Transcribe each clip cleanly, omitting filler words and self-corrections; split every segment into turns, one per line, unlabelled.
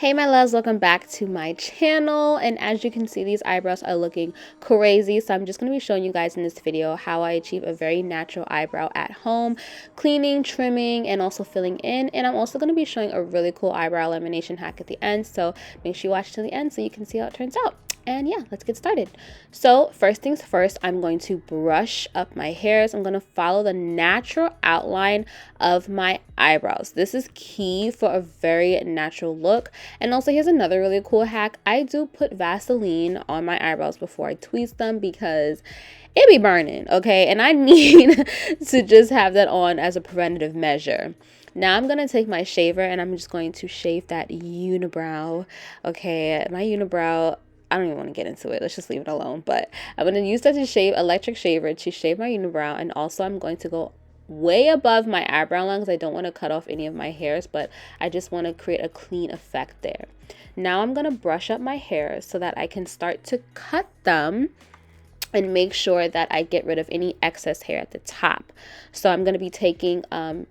Hey my loves, welcome back to my channel, and as you can see, these eyebrows are looking crazy, so I'm just going to be showing you guys in this video how I achieve a very natural eyebrow at home, cleaning, trimming, and also filling in. And I'm also going to be showing a really cool eyebrow lamination hack at the end, so make sure you watch till the end so you can see how it turns out. And yeah, let's get started. So first things first, I'm going to brush up my hairs. I'm going to follow the natural outline of my eyebrows. This is key for a very natural look. And also, here's another really cool hack. I do put Vaseline on my eyebrows before I tweeze them because it be burning, okay? And I need to just have that on as a preventative measure. Now I'm going to take my shaver and I'm just going to shave that unibrow, okay? My unibrow, I don't even want to get into it. Let's just leave it alone. But I'm going to use that to shave, electric shaver to shave my unibrow. And also I'm going to go way above my eyebrow line because I don't want to cut off any of my hairs, but I just want to create a clean effect there. Now I'm going to brush up my hairs so that I can start to cut them and make sure that I get rid of any excess hair at the top. So I'm going to be taking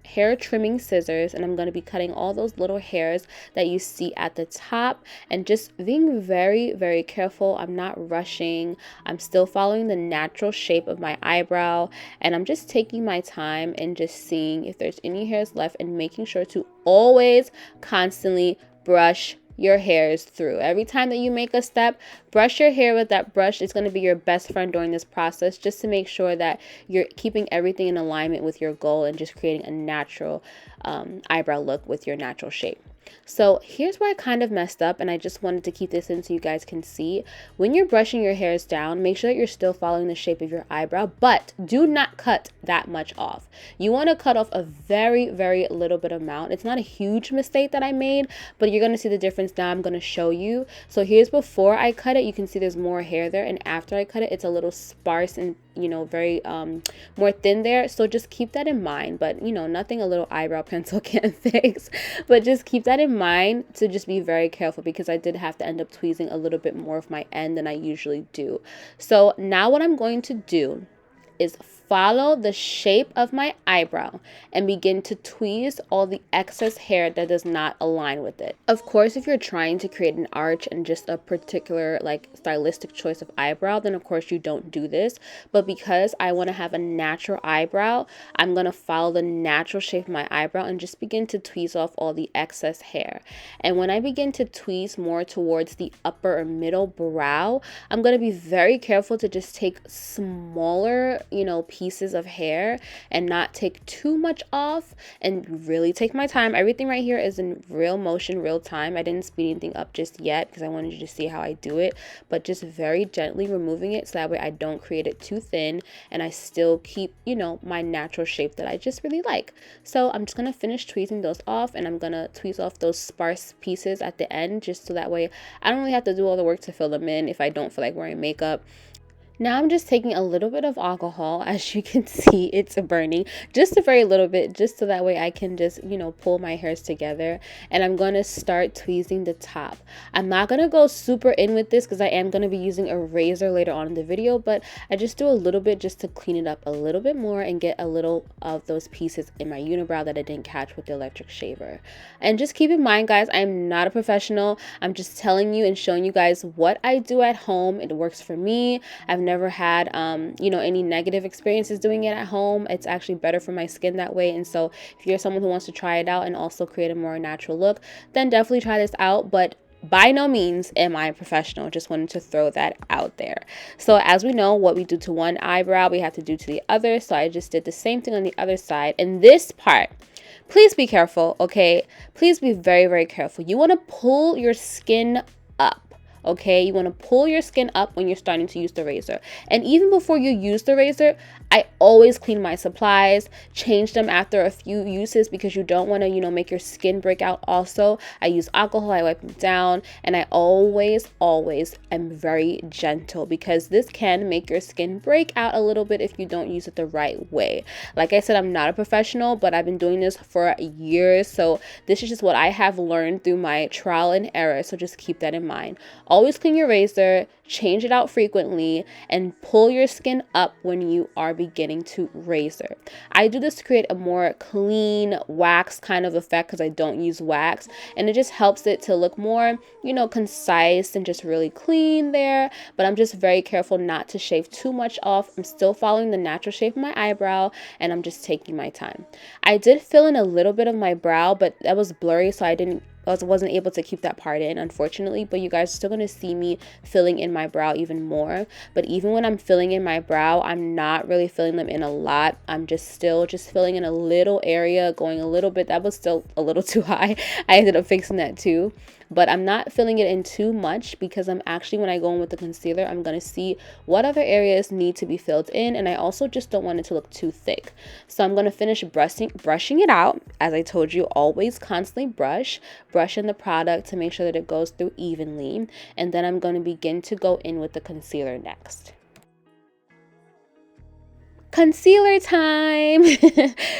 hair trimming scissors and I'm going to be cutting all those little hairs that you see at the top and just being very, very careful. I'm not rushing. I'm still following the natural shape of my eyebrow, and I'm just taking my time and just seeing if there's any hairs left and making sure to always constantly brush your hairs through. Every time that you make a step, brush your hair with that brush. It's going to be your best friend during this process, just to make sure that you're keeping everything in alignment with your goal and just creating a natural eyebrow look with your natural shape. So here's where I kind of messed up, and I just wanted to keep this in so you guys can see. When you're brushing your hairs down, make sure that you're still following the shape of your eyebrow, but do not cut that much off. You want to cut off a very, very little bit amount. It's not a huge mistake that I made, but you're going to see the difference now. I'm going to show you. So here's before I cut it. You can see there's more hair there, and after I cut it, it's a little sparse and very more thin there. So just keep that in mind, but nothing a little eyebrow pencil can't fix, but just keep that in mind to just be very careful, because I did have to end up tweezing a little bit more of my end than I usually do. So now what I'm going to do is follow the shape of my eyebrow and begin to tweeze all the excess hair that does not align with it. Of course, if you're trying to create an arch and just a particular stylistic choice of eyebrow, then of course you don't do this. But because I want to have a natural eyebrow, I'm going to follow the natural shape of my eyebrow and just begin to tweeze off all the excess hair. And when I begin to tweeze more towards the upper or middle brow, I'm going to be very careful to just take smaller pieces of hair and not take too much off, and really take my time. Everything right here is in real motion, real time. I didn't speed anything up just yet because I wanted you to see how I do it, but just very gently removing it so that way I don't create it too thin and I still keep my natural shape that I just really like. So I'm just gonna finish tweezing those off, and I'm gonna tweeze off those sparse pieces at the end, just so that way I don't really have to do all the work to fill them in if I don't feel like wearing makeup. Now I'm just taking a little bit of alcohol. As you can see, it's burning, just a very little bit, just so that way I can just, pull my hairs together. And I'm going to start tweezing the top. I'm not going to go super in with this because I am going to be using a razor later on in the video, but I just do a little bit just to clean it up a little bit more and get a little of those pieces in my unibrow that I didn't catch with the electric shaver. And just keep in mind, guys, I'm not a professional. I'm just telling you and showing you guys what I do at home. It works for me. I've never had any negative experiences doing it at home. It's actually better for my skin that way. And so if you're someone who wants to try it out and also create a more natural look, then definitely try this out. But by no means am I a professional. Just wanted to throw that out there. So as we know, what we do to one eyebrow, we have to do to the other. So I just did the same thing on the other side. And this part, please be careful, okay? Please be very, very careful. You want to pull your skin up. Okay, you want to pull your skin up when you're starting to use the razor. And even before you use the razor, I always clean my supplies, change them after a few uses, because you don't want to, make your skin break out also. I use alcohol, I wipe them down, and I always am very gentle, because this can make your skin break out a little bit if you don't use it the right way. Like I said, I'm not a professional, but I've been doing this for years. So this is just what I have learned through my trial and error. So just keep that in mind. Always clean your razor, change it out frequently, and pull your skin up when you are beginning to razor. I do this to create a more clean wax kind of effect because I don't use wax, and it just helps it to look more, you know, concise and just really clean there. But I'm just very careful not to shave too much off. I'm still following the natural shape of my eyebrow, and I'm just taking my time. I did fill in a little bit of my brow, but that was blurry, so I wasn't able to keep that part in, unfortunately. But you guys are still going to see me filling in my brow even more. But even when I'm filling in my brow, I'm not really filling them in a lot. I'm just filling in a little area, going a little bit. That was still a little too high. I ended up fixing that too. But I'm not filling it in too much because I'm actually, when I go in with the concealer, I'm going to see what other areas need to be filled in, and I also just don't want it to look too thick. So I'm going to finish brushing it out. As I told you, always constantly brush in the product to make sure that it goes through evenly, and then I'm going to begin to go in with the concealer next. Concealer time.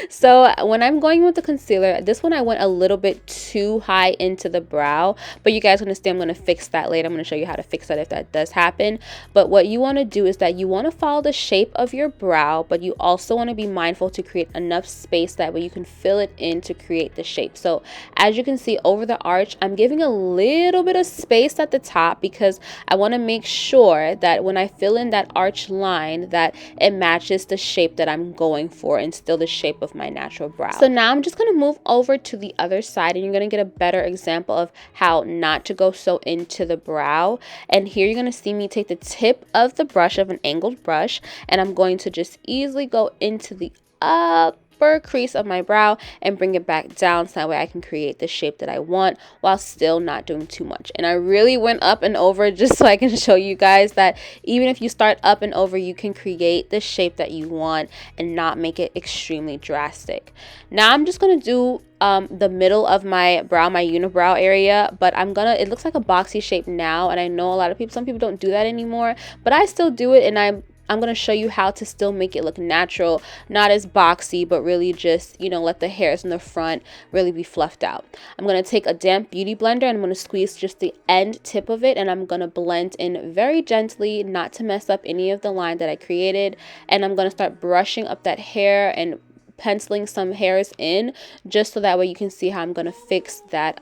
So when I'm going with the concealer, this one I went a little bit too high into the brow, but you guys understand, I'm going to fix that later. I'm going to show you how to fix that if that does happen. But what you want to do is that you want to follow the shape of your brow, but you also want to be mindful to create enough space that way you can fill it in to create the shape. So as you can see over the arch, I'm giving a little bit of space at the top because I want to make sure that when I fill in that arch line that it matches the shape that I'm going for and still the shape of my natural brow. So now I'm just going to move over to the other side, and you're going to get a better example of how not to go so into the brow. And here you're going to see me take the tip of the brush, of an angled brush, and I'm going to just easily go into the upper crease of my brow and bring it back down so that way I can create the shape that I want while still not doing too much. And I really went up and over just so I can show you guys that even if you start up and over, you can create the shape that you want and not make it extremely drastic. Now I'm just going to do the middle of my brow, my unibrow area, but it looks like a boxy shape now, and I know some people don't do that anymore, but I still do it, and I'm going to show you how to still make it look natural, not as boxy, but really just, you know, let the hairs in the front really be fluffed out. I'm going to take a damp beauty blender and I'm going to squeeze just the end tip of it, and I'm going to blend in very gently, not to mess up any of the line that I created. And I'm going to start brushing up that hair and penciling some hairs in, just so that way you can see how I'm going to fix that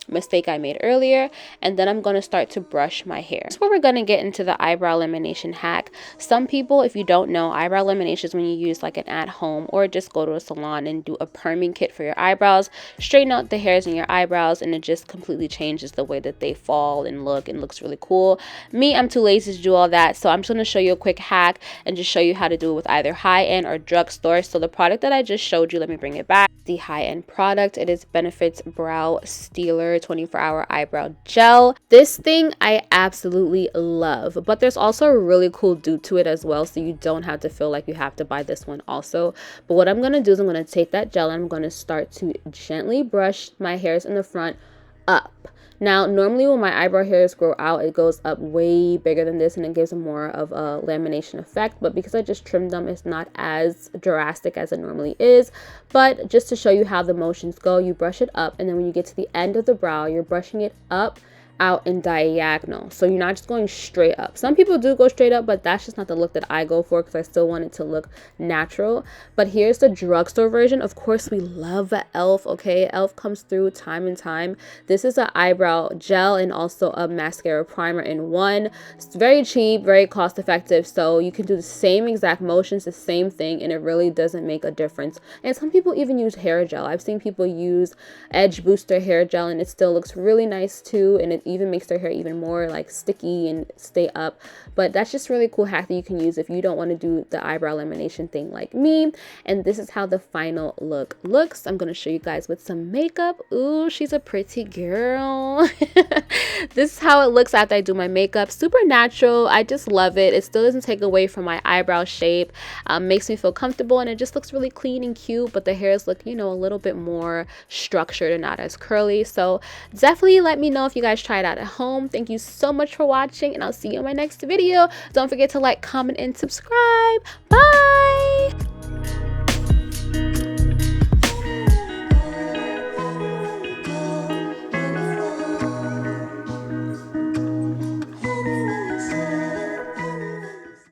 mistake I made earlier. And then I'm going to start to brush my hair. That's where we're going to get into the eyebrow lamination hack. Some people, if you don't know, eyebrow lamination is when you use like an at-home or just go to a salon and do a perming kit for your eyebrows, straighten out the hairs in your eyebrows, and it just completely changes the way that they fall and looks really cool. Me, I'm too lazy to do all that, so I'm just going to show you a quick hack and just show you how to do it with either high-end or drugstore. So the product that I just showed you, let me bring it back, the high-end product. It is Benefit's Brow Stealer 24-hour eyebrow gel. This thing I absolutely love, but there's also a really cool dupe to it as well, so you don't have to feel like you have to buy this one also. But what I'm going to do is I'm going to take that gel and I'm going to start to gently brush my hairs in the front up. Now, normally when my eyebrow hairs grow out, it goes up way bigger than this and it gives more of a lamination effect. But because I just trimmed them, it's not as drastic as it normally is. But just to show you how the motions go, you brush it up, and then when you get to the end of the brow, you're brushing it up, out, and diagonal. So you're not just going straight up. Some people do go straight up, but that's just not the look that I go for because I still want it to look natural. But here's the drugstore version. Of course, we love e.l.f. Okay, e.l.f. comes through time and time. This is an eyebrow gel and also a mascara primer in one. It's very cheap, very cost effective, so you can do the same exact motions, the same thing, and it really doesn't make a difference. And some people even use hair gel. I've seen people use Edge Booster hair gel and it still looks really nice too, and it even makes their hair even more like sticky and stay up. But that's just really cool hack that you can use if you don't want to do the eyebrow lamination thing like me. And this is how the final look looks. I'm going to show you guys with some makeup. Ooh, she's a pretty girl. This is how it looks after I do my makeup. Super natural. I just love it. It still doesn't take away from my eyebrow shape. Makes me feel comfortable, and it just looks really clean and cute, but the hairs look, you know, a little bit more structured and not as curly. So definitely let me know if you guys try it out at home. Thank you so much for watching, and I'll see you in my next video. Don't forget to like, comment, and subscribe. Bye.